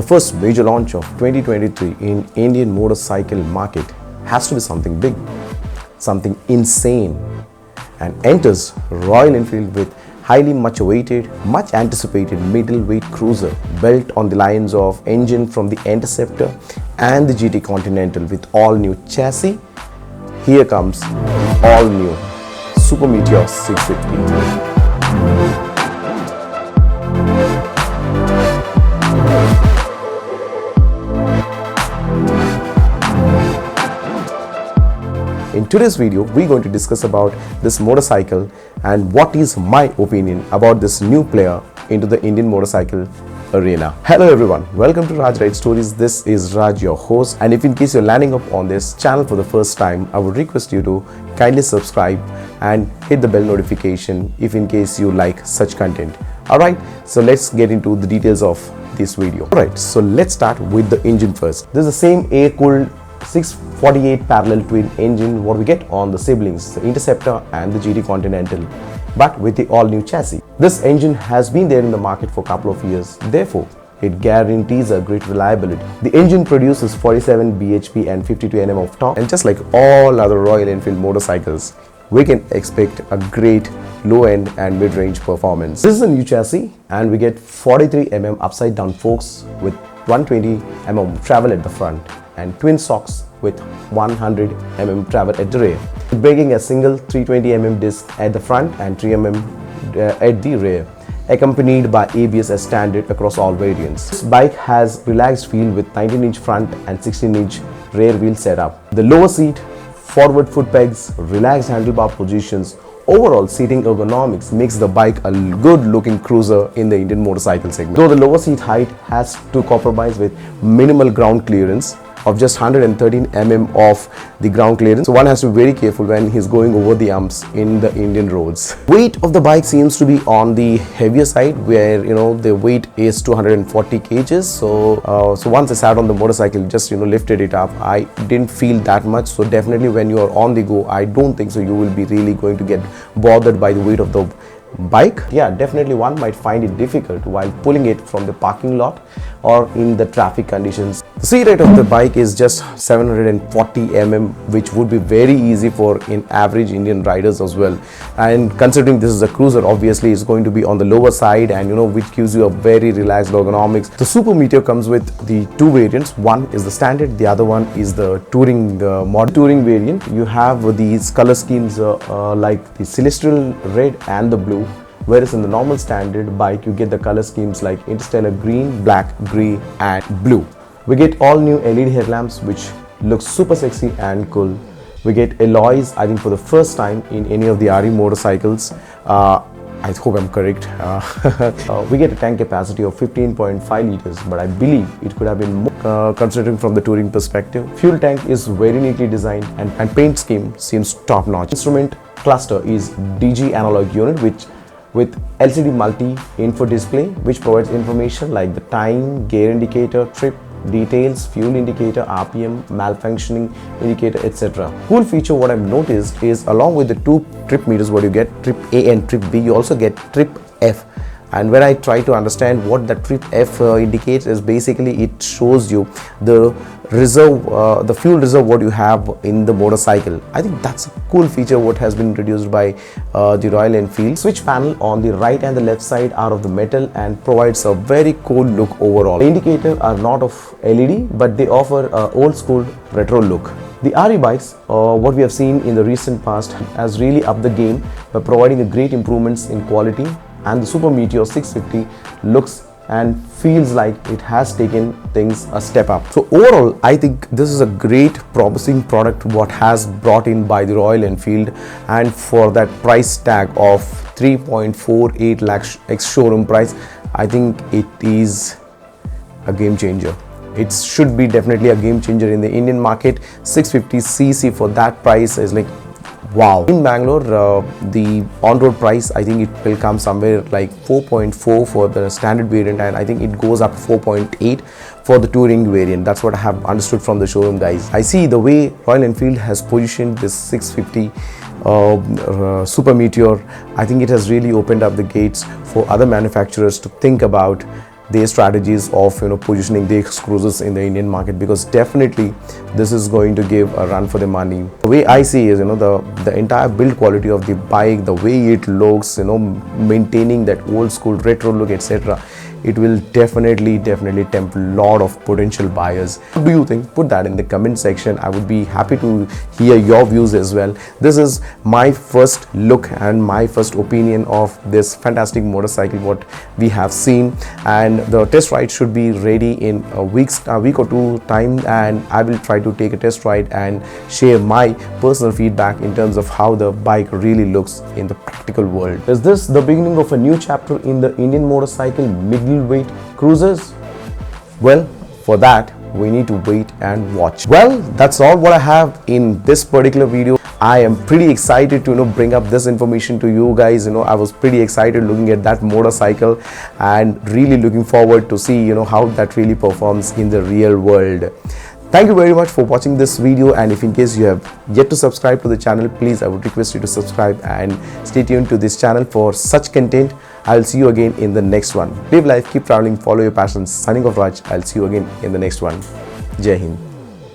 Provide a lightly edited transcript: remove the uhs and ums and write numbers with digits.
first major launch of 2023 in Indian motorcycle market has to be something big, something insane, and enters Royal Enfield with highly much awaited, much anticipated middleweight cruiser built on the lines of engine from the Interceptor and the GT Continental with all new chassis. Here comes all new Super Meteor 650. In today's video, we're going to discuss about this motorcycle and what is my opinion about this new player into the Indian motorcycle arena. Hello everyone, welcome to Raj RideStories. This is Raj, your host, and if in case you're landing up on this channel for the first time, I would request you to kindly subscribe and hit the bell notification if in case you like such content. Alright, so let's get into the details of this video. Alright, so let's start with the engine first. This is the same air-cooled 648 parallel twin engine what we get on the siblings, the Interceptor and the GT Continental, but with the all-new chassis. This engine has been there in the market for a couple of years, therefore it guarantees a great reliability. The engine produces 47 bhp and 52 Nm of torque, and just like all other Royal Enfield motorcycles, we can expect a great low-end and mid-range performance. This is a new chassis and we get 43 mm upside-down forks with 120 mm travel at the front and twin shocks with 100 mm travel at the rear, bringing a single 320 mm disc at the front and 3 mm at the rear, accompanied by ABS as standard across all variants. This bike has relaxed feel with 19-inch front and 16-inch rear wheel setup. The lower seat, forward foot pegs, relaxed handlebar positions, overall seating ergonomics makes the bike a good looking cruiser in the Indian motorcycle segment. Though the lower seat height has to compromise with minimal ground clearance of just 113 mm of the ground clearance, so one has to be very careful when he's going over the humps in the Indian roads. Weight of the bike seems to be on the heavier side, where the weight is 240 kgs. So once I sat on the motorcycle, just lifted it up, I didn't feel that much. So definitely when you are on the go, I don't think so you will be really going to get bothered by the weight of the bike. Yeah, definitely one might find it difficult while pulling it from the parking lot or in the traffic conditions. The seat height of the bike is just 740 mm, which would be very easy for average Indian riders as well. And considering this is a cruiser, obviously it's going to be on the lower side, and which gives you a very relaxed ergonomics. The Super Meteor comes with the two variants. One is the standard, the other one is the touring mod touring variant. You have these color schemes like the celestial red and the blue, whereas in the normal standard bike you get the color schemes like interstellar green, black, grey and blue. We get all new LED headlamps which look super sexy and cool. We get alloys, I think for the first time in any of the RE motorcycles. I hope I'm correct. We get a tank capacity of 15.5 liters, but I believe it could have been more considering from the touring perspective. Fuel tank is very neatly designed and paint scheme seems top notch. Instrument cluster is DG analog unit with LCD multi info display which provides information like the time, gear indicator, trip details, fuel indicator, RPM, malfunctioning indicator, etc. Cool feature what I've noticed is along with the two trip meters what you get, trip A and trip B, you also get trip F. And when I try to understand what the trip F indicates, is basically it shows you the reserve, the fuel reserve what you have in the motorcycle. I think that's a cool feature what has been introduced by the Royal Enfield. Switch panel on the right and the left side are of the metal and provides a very cool look overall. The indicators are not of LED, but they offer a old school retro look. The RE bikes, what we have seen in the recent past, has really upped the game by providing a great improvements in quality, and the Super Meteor 650 looks and feels like it has taken things a step up. So overall, I think this is a great promising product what has brought in by the Royal Enfield, and for that price tag of 3.48 lakhs ex showroom price, I think it is a game changer. It should be definitely a game changer in the Indian market. 650cc for that price is like wow. In Bangalore, the on-road price, I think it will come somewhere like 4.4 for the standard variant, and I think it goes up to 4.8 for the touring variant. That's what I have understood from the showroom guys. I see the way Royal Enfield has positioned this 650 Super Meteor. I think it has really opened up the gates for other manufacturers to think about their strategies of positioning their cruisers in the Indian market, because definitely this is going to give a run for the money. The way I see is the entire build quality of the bike, the way it looks, maintaining that old school retro look, etc. It will definitely tempt a lot of potential buyers. What do you think? Put that in the comment section. I would be happy to hear your views as well. This is my first look and my first opinion of this fantastic motorcycle what we have seen, and the test ride should be ready in a week or two time, and I will try to take a test ride and share my personal feedback in terms of how the bike really looks in the practical world. Is this the beginning of a new chapter in the Indian motorcycle middleweight cruisers? Well, for that we need to wait and watch. Well, that's all what I have in this particular video. I am pretty excited to bring up this information to you guys. I was pretty excited looking at that motorcycle and really looking forward to see how that really performs in the real world. Thank you very much for watching this video, and if in case you have yet to subscribe to the channel, please I would request you to subscribe and stay tuned to this channel for such content. I'll see you again in the next one. Live life, keep traveling, follow your passions. Signing off, Raj. I'll see you again in the next one. Jai Hind.